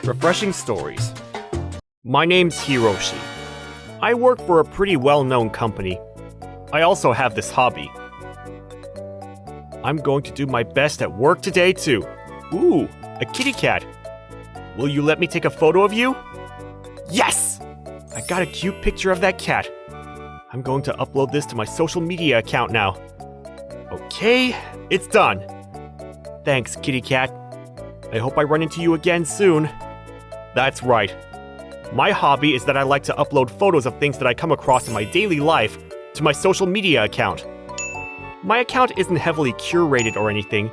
Refreshing stories. My name's Hiroshi. I work for a pretty well-known company. I also have this hobby. I'm going to do my best at work today too. Ooh, a kitty cat. Will you let me take a photo of you? Yes! I got a cute picture of that cat. I'm going to upload this to my social media account now. Okay, it's done. Thanks, kitty cat. I hope I run into you again soon. That's right. My hobby is that I like to upload photos of things that I come across in my daily life to my social media account. My account isn't heavily curated or anything,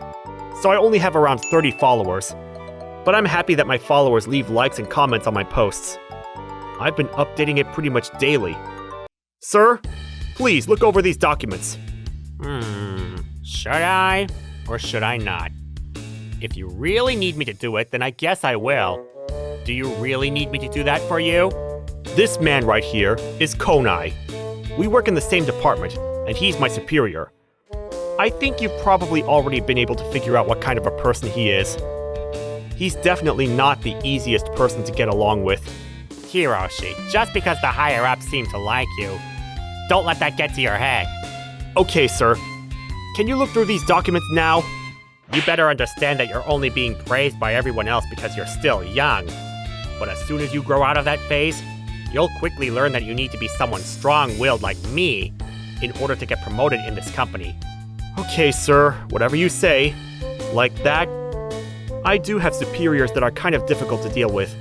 so I only have around 30 followers. But I'm happy that my followers leave likes and comments on my posts. I've been updating it pretty much daily. Sir, please look over these documents. Should I or should I not? If you really need me to do it, then I guess I will. Do you really need me to do that for you? This man right here is Konai. We work in the same department, and he's my superior. I think you've probably already been able to figure out what kind of a person he is. He's definitely not the easiest person to get along with. Hiroshi, just because the higher-ups seem to like you, don't let that get to your head. Okay, sir. Can you look through these documents now? You better understand that you're only being praised by everyone else because you're still young. But as soon as you grow out of that phase, you'll quickly learn that you need to be someone strong-willed like me in order to get promoted in this company. Okay, sir, whatever you say. Like that. I do have superiors that are kind of difficult to deal with.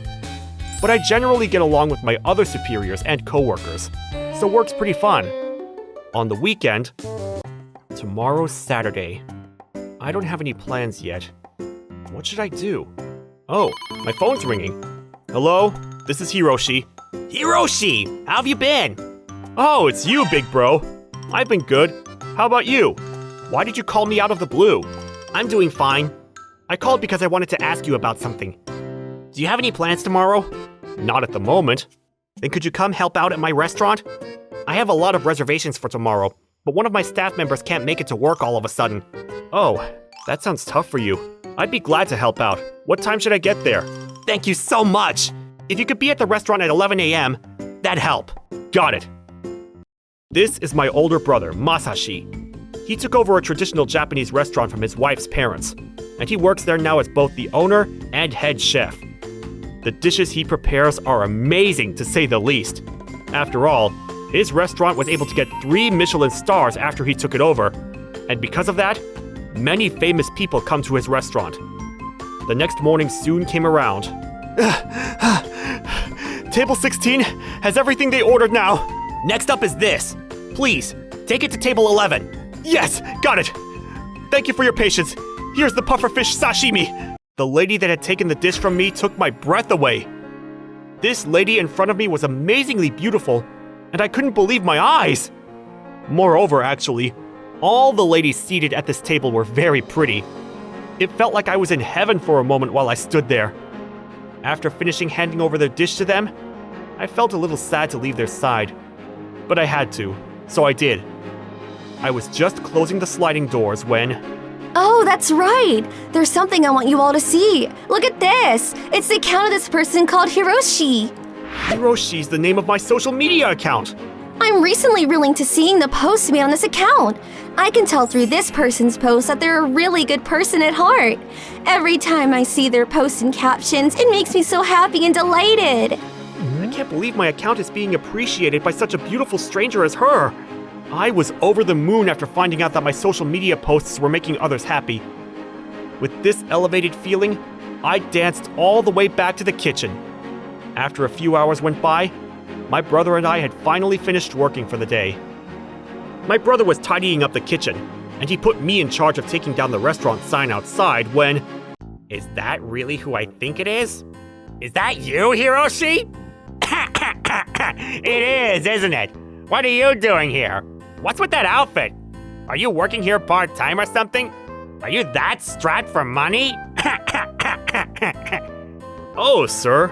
But I generally get along with my other superiors and coworkers, so work's pretty fun. On the weekend, tomorrow's Saturday. I don't have any plans yet. What should I do? Oh, my phone's ringing. Hello, this is Hiroshi. Hiroshi, how have you been? Oh, it's you, big bro. I've been good. How about you? Why did you call me out of the blue? I'm doing fine. I called because I wanted to ask you about something. Do you have any plans tomorrow? Not at the moment. Then could you come help out at my restaurant? I have a lot of reservations for tomorrow, but one of my staff members can't make it to work all of a sudden. Oh, that sounds tough for you. I'd be glad to help out. What time should I get there? Thank you so much! If you could be at the restaurant at 11 a.m., that'd help. Got it. This is my older brother, Masashi. He took over a traditional Japanese restaurant from his wife's parents, and he works there now as both the owner and head chef. The dishes he prepares are amazing, to say the least. After all, his restaurant was able to get 3 Michelin stars after he took it over, and because of that, many famous people come to his restaurant. The next morning soon came around. Table 16 has everything they ordered now. Next up is this. Please, take it to table 11. Yes, got it. Thank you for your patience. Here's the pufferfish sashimi. The lady that had taken the dish from me took my breath away. This lady in front of me was amazingly beautiful, and I couldn't believe my eyes. Moreover, actually, all the ladies seated at this table were very pretty. It felt like I was in heaven for a moment while I stood there. After finishing handing over their dish to them, I felt a little sad to leave their side. But I had to, so I did. I was just closing the sliding doors when... Oh, that's right! There's something I want you all to see. Look at this! It's the account of this person called Hiroshi. Hiroshi's the name of my social media account. I'm recently really into seeing the posts made on this account. I can tell through this person's posts that they're a really good person at heart. Every time I see their posts and captions, it makes me so happy and delighted. I can't believe my account is being appreciated by such a beautiful stranger as her. I was over the moon after finding out that my social media posts were making others happy. With this elevated feeling, I danced all the way back to the kitchen. After a few hours went by, my brother and I had finally finished working for the day. My brother was tidying up the kitchen, and he put me in charge of taking down the restaurant sign outside when... Is that really who I think it is? Is that you, Hiroshi? It is, isn't it? What are you doing here? What's with that outfit? Are you working here part-time or something? Are you that strapped for money? Oh, sir.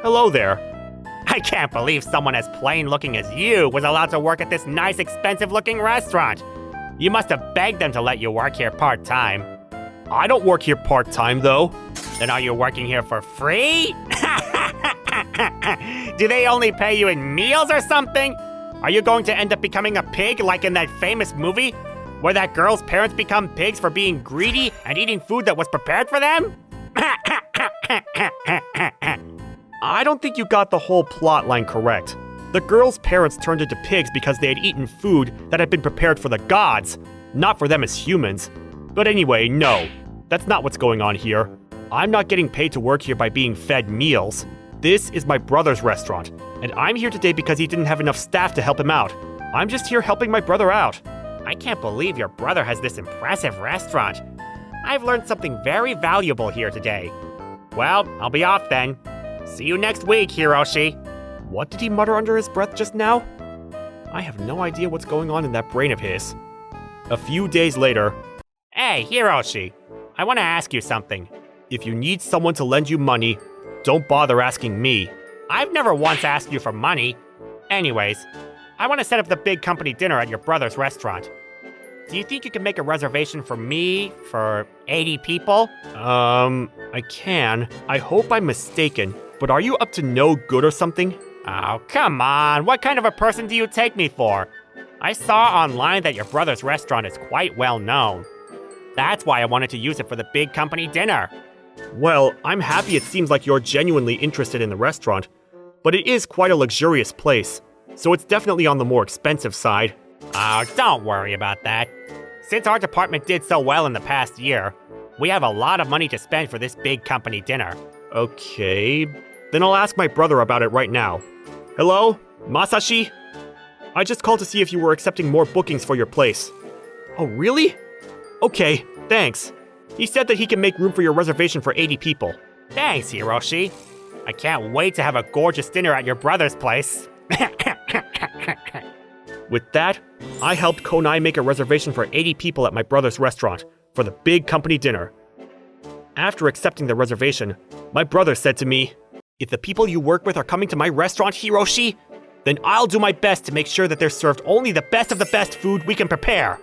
Hello there. I can't believe someone as plain-looking as you was allowed to work at this nice, expensive-looking restaurant. You must have begged them to let you work here part-time. I don't work here part-time, though. Then are you working here for free? Do they only pay you in meals or something? Are you going to end up becoming a pig like in that famous movie? Where that girl's parents become pigs for being greedy and eating food that was prepared for them? I don't think you got the whole plot line correct. The girl's parents turned into pigs because they had eaten food that had been prepared for the gods, not for them as humans. But anyway, no, that's not what's going on here. I'm not getting paid to work here by being fed meals. This is my brother's restaurant, and I'm here today because he didn't have enough staff to help him out. I'm just here helping my brother out. I can't believe your brother has this impressive restaurant. I've learned something very valuable here today. Well, I'll be off then. See you next week, Hiroshi. What did he mutter under his breath just now? I have no idea what's going on in that brain of his. A few days later, Hey, Hiroshi, I want to ask you something. if you need someone to lend you money, don't bother asking me. I've never once asked you for money. Anyways, I want to set up the big company dinner at your brother's restaurant. Do you think you can make a reservation for me for 80 people? I can. I hope I'm mistaken, but are you up to no good or something? Oh, come on. What kind of a person do you take me for? I saw online that your brother's restaurant is quite well known. That's why I wanted to use it for the big company dinner. Well, I'm happy it seems like you're genuinely interested in the restaurant, but it is quite a luxurious place, so it's definitely on the more expensive side. Oh, don't worry about that. Since our department did so well in the past year, we have a lot of money to spend for this big company dinner. Okay, then I'll ask my brother about it right now. Hello, Masashi? I just called to see if you were accepting more bookings for your place. Oh, really? Okay, thanks. He said that he can make room for your reservation for 80 people. Thanks, Hiroshi. I can't wait to have a gorgeous dinner at your brother's place. With that, I helped Konai make a reservation for 80 people at my brother's restaurant for the big company dinner. After accepting the reservation, my brother said to me, "If the people you work with are coming to my restaurant, Hiroshi, then I'll do my best to make sure that they're served only the best of the best food we can prepare."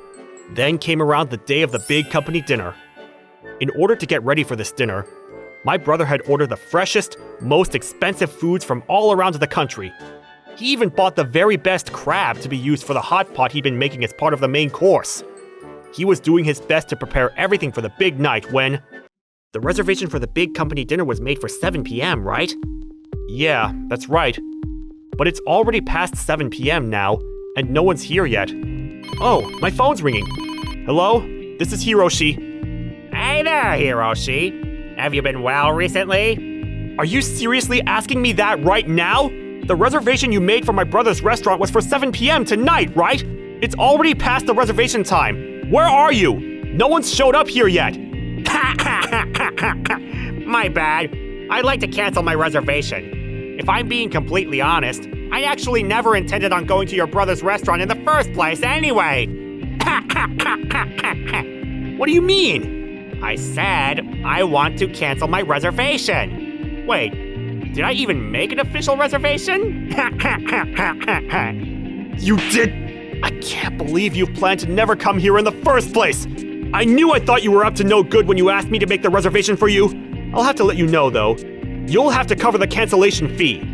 Then came around the day of the big company dinner. In order to get ready for this dinner, my brother had ordered the freshest, most expensive foods from all around the country. He even bought the very best crab to be used for the hot pot he'd been making as part of the main course. He was doing his best to prepare everything for the big night when... The reservation for the big company dinner was made for 7 p.m., right? Yeah, that's right. But it's already past 7 p.m. now, and no one's here yet. Oh, my phone's ringing. Hello? This is Hiroshi. Hey there, Hiroshi. Have you been well recently? Are you seriously asking me that right now? The reservation you made for my brother's restaurant was for 7 p.m. tonight, right? It's already past the reservation time. Where are you? No one's showed up here yet. My bad. I'd like to cancel my reservation. If I'm being completely honest, I actually never intended on going to your brother's restaurant in the first place anyway. What do you mean? I said I want to cancel my reservation. Wait, did I even make an official reservation? You did? I can't believe you've planned to never come here in the first place. I knew I thought you were up to no good when you asked me to make the reservation for you. I'll have to let you know, though. You'll have to cover the cancellation fee.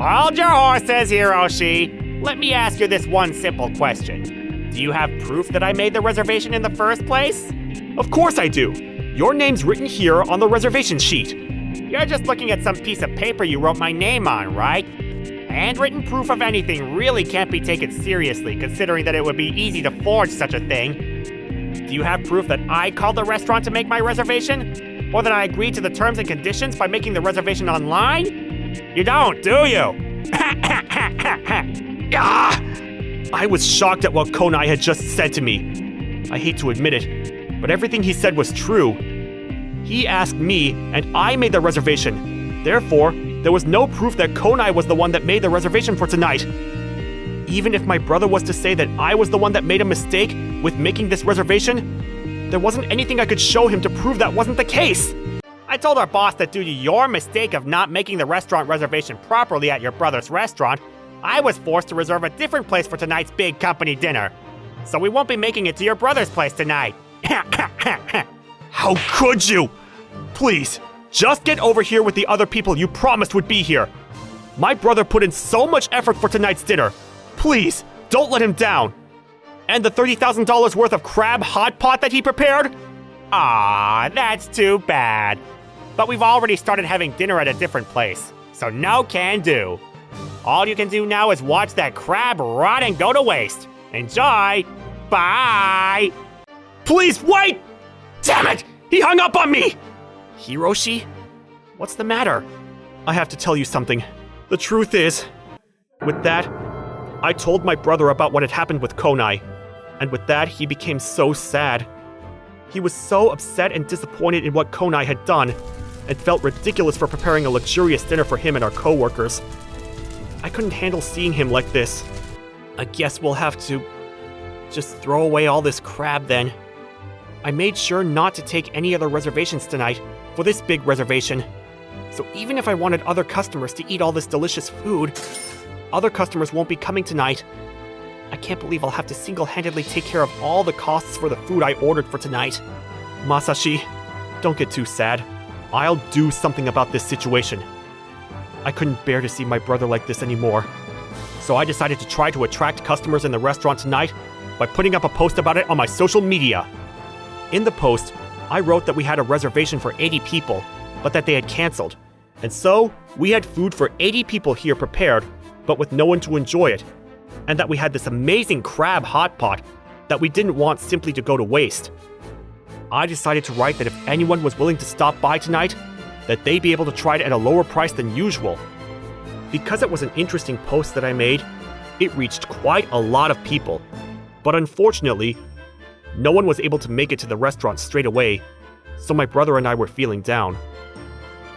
Hold your horses, Hiroshi. Let me ask you this one simple question. Do you have proof that I made the reservation in the first place? Of course I do. Your name's written here on the reservation sheet. You're just looking at some piece of paper you wrote my name on, right? Handwritten proof of anything really can't be taken seriously, considering that it would be easy to forge such a thing. Do you have proof that I called the restaurant to make my reservation? Or that I agreed to the terms and conditions by making the reservation online? You don't, do you? Ah! I was shocked at what Konai had just said to me. I hate to admit it, but everything he said was true. He asked me, and I made the reservation. Therefore, there was no proof that Konai was the one that made the reservation for tonight. Even if my brother was to say that I was the one that made a mistake with making this reservation, there wasn't anything I could show him to prove that wasn't the case. I told our boss that due to your mistake of not making the restaurant reservation properly at your brother's restaurant, I was forced to reserve a different place for tonight's big company dinner. So we won't be making it to your brother's place tonight. How could you? Please, Just get over here with the other people you promised would be here. My brother put in so much effort for tonight's dinner. Please, don't let him down. And the $30,000 worth of crab hot pot that he prepared? Ah, that's too bad. But we've already started having dinner at a different place, so no can do. All you can do now is watch that crab rot and go to waste. Enjoy! Bye! Please wait! Damn it! He hung up on me! Hiroshi? What's the matter? I have to tell you something. The truth is, with that, I told my brother about what had happened with Konai, and with that, he became so sad. He was so upset and disappointed in what Konai had done, and felt ridiculous for preparing a luxurious dinner for him and our co-workers. I couldn't handle seeing him like this. I guess we'll have to just throw away all this crab then. I made sure not to take any other reservations tonight for this big reservation. So even if I wanted other customers to eat all this delicious food, other customers won't be coming tonight. I can't believe I'll have to single-handedly take care of all the costs for the food I ordered for tonight. Masashi, don't get too sad. I'll do something about this situation. I couldn't bear to see my brother like this anymore. So I decided to try to attract customers in the restaurant tonight by putting up a post about it on my social media. In the post, I wrote that we had a reservation for 80 people, but that they had canceled. And so, we had food for 80 people here prepared, but with no one to enjoy it. And that we had this amazing crab hot pot that we didn't want simply to go to waste. I decided to write that if anyone was willing to stop by tonight, that they'd be able to try it at a lower price than usual. Because it was an interesting post that I made, it reached quite a lot of people. But unfortunately, no one was able to make it to the restaurant straight away, so my brother and I were feeling down.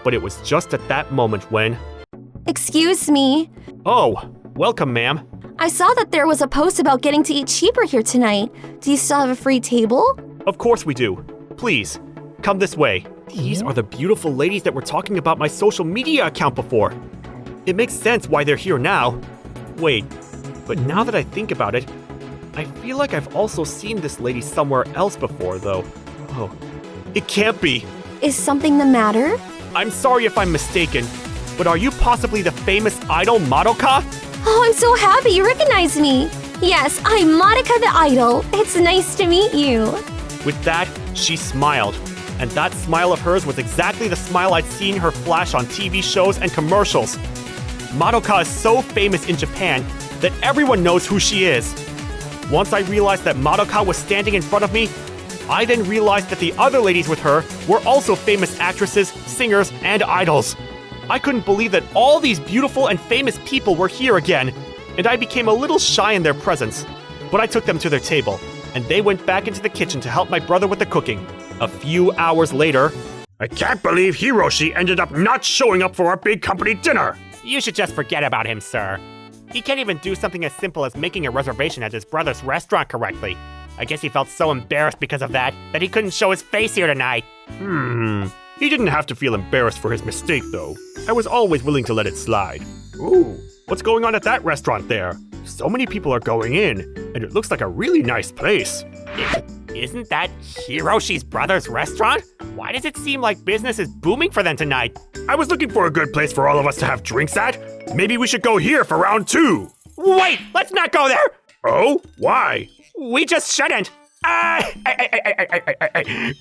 But it was just at that moment when... Excuse me. Oh, welcome, ma'am. I saw that there was a post about getting to eat cheaper here tonight. Do you still have a free table? Of course we do. Please, come this way. These are the beautiful ladies that were talking about my social media account before. It makes sense why they're here now. Wait, but now that I think about it, I feel like I've also seen this lady somewhere else before, though. Oh, it can't be. Is something the matter? I'm sorry if I'm mistaken, but are you possibly the famous idol Madoka? Oh, I'm so happy you recognize me. Yes, I'm Monica the Idol. It's nice to meet you. With that, she smiled. And that smile of hers was exactly the smile I'd seen her flash on TV shows and commercials. Madoka is so famous in Japan that everyone knows who she is. Once I realized that Madoka was standing in front of me, I then realized that the other ladies with her were also famous actresses, singers, and idols. I couldn't believe that all these beautiful and famous people were here again, and I became a little shy in their presence. But I took them to their table, and they went back into the kitchen to help my brother with the cooking. A few hours later... I can't believe Hiroshi ended up not showing up for our big company dinner! You should just forget about him, sir. He can't even do something as simple as making a reservation at his brother's restaurant correctly. I guess he felt so embarrassed because of that he couldn't show his face here tonight. He didn't have to feel embarrassed for his mistake, though. I was always willing to let it slide. Ooh, what's going on at that restaurant there? So many people are going in, and it looks like a really nice place. Isn't that Hiroshi's brother's restaurant? Why does it seem like business is booming for them tonight? I was looking for a good place for all of us to have drinks at. Maybe we should go here for round 2. Wait, let's not go there! Oh, why? We just shouldn't.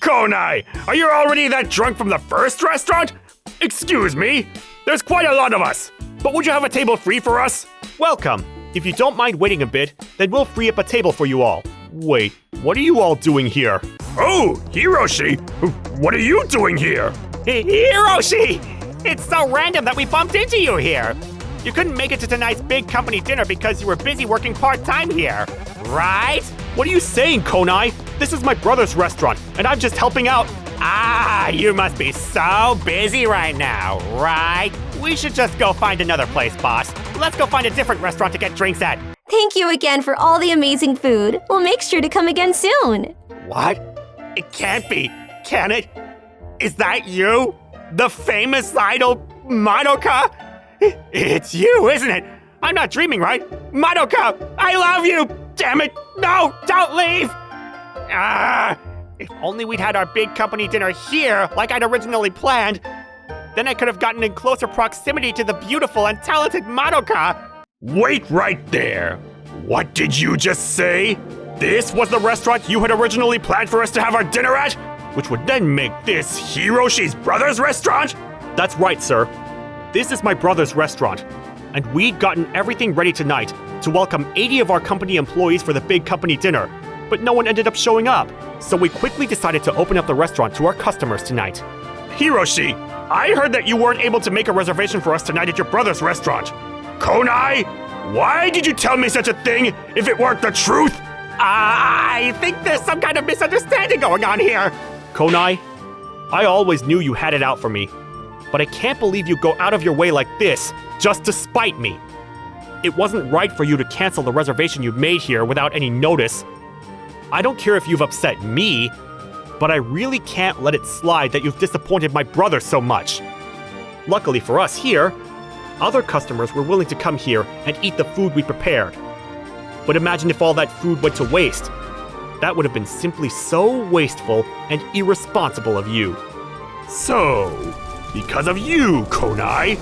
Konai, are you already that drunk from the first restaurant? Excuse me, there's quite a lot of us. But would you have a table free for us? Welcome. If you don't mind waiting a bit, then we'll free up a table for you all. Wait, what are you all doing here? Oh, Hiroshi, what are you doing here? Hiroshi! It's so random that we bumped into you here. You couldn't make it to tonight's big company dinner because you were busy working part-time here, right? What are you saying, Konai? This is my brother's restaurant, and I'm just helping out. Ah, you must be so busy right now, right? We should just go find another place, boss. Let's go find a different restaurant to get drinks at. Thank you again for all the amazing food. We'll make sure to come again soon. What? It can't be, can it? Is that you? The famous idol, Madoka? It's you, isn't it? I'm not dreaming, right? Madoka, I love you! Damn it! No, don't leave! If only we'd had our big company dinner here like I'd originally planned, Then I could have gotten in closer proximity to the beautiful and talented Madoka. Wait right there! What did you just say? This was the restaurant you had originally planned for us to have our dinner at? Which would then make this Hiroshi's brother's restaurant? That's right, sir. This is my brother's restaurant. And we'd gotten everything ready tonight to welcome 80 of our company employees for the big company dinner. But no one ended up showing up. So we quickly decided to open up the restaurant to our customers tonight. Hiroshi, I heard that you weren't able to make a reservation for us tonight at your brother's restaurant. Konai, why did you tell me such a thing if it weren't the truth? I think there's some kind of misunderstanding going on here. Konai, I always knew you had it out for me. But I can't believe you go out of your way like this just to spite me. It wasn't right for you to cancel the reservation you made here without any notice. I don't care if you've upset me, but I really can't let it slide that you've disappointed my brother so much. Luckily for us here, other customers were willing to come here and eat the food we prepared. But imagine if all that food went to waste. That would have been simply so wasteful and irresponsible of you. So, because of you, Konai,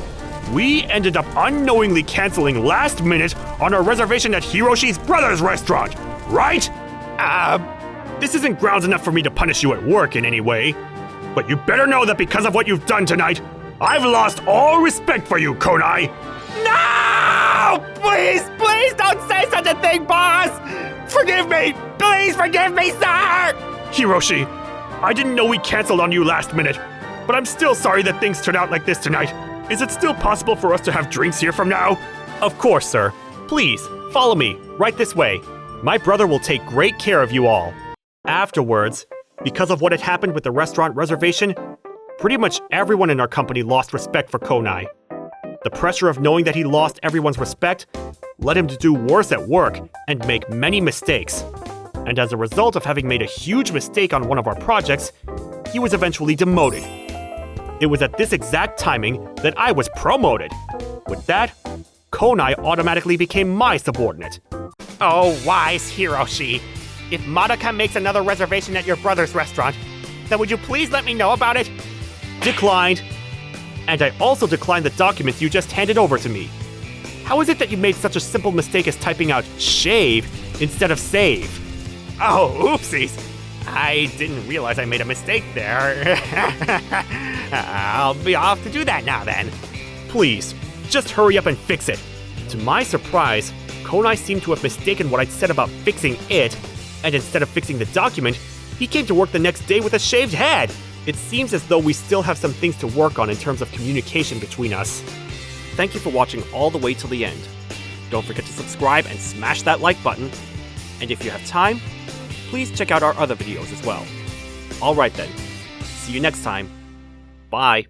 we ended up unknowingly canceling last minute on our reservation at Hiroshi's brother's restaurant, right? This isn't grounds enough for me to punish you at work in any way. But you better know that because of what you've done tonight, I've lost all respect for you, Konai. No! Please don't say such a thing, boss! Forgive me! Please forgive me, sir! Hiroshi, I didn't know we canceled on you last minute, but I'm still sorry that things turned out like this tonight. Is it still possible for us to have drinks here from now? Of course, sir. Please, follow me, right this way. My brother will take great care of you all. Afterwards, because of what had happened with the restaurant reservation, pretty much everyone in our company lost respect for Konai. The pressure of knowing that he lost everyone's respect led him to do worse at work and make many mistakes. And as a result of having made a huge mistake on one of our projects, he was eventually demoted. It was at this exact timing that I was promoted. With that, Konai automatically became my subordinate. Oh, wise Hiroshi. If Madoka makes another reservation at your brother's restaurant, then would you please let me know about it? Declined. And I also declined the documents you just handed over to me. How is it that you made such a simple mistake as typing out shave instead of save? Oh, oopsies. I didn't realize I made a mistake there. I'll be off to do that now then. Please, just hurry up and fix it. To my surprise, Konai seemed to have mistaken what I'd said about fixing it, and instead of fixing the document, he came to work the next day with a shaved head. It seems as though we still have some things to work on in terms of communication between us. Thank you for watching all the way till the end. Don't forget to subscribe and smash that like button. And if you have time, please check out our other videos as well. Alright then, see you next time. Bye.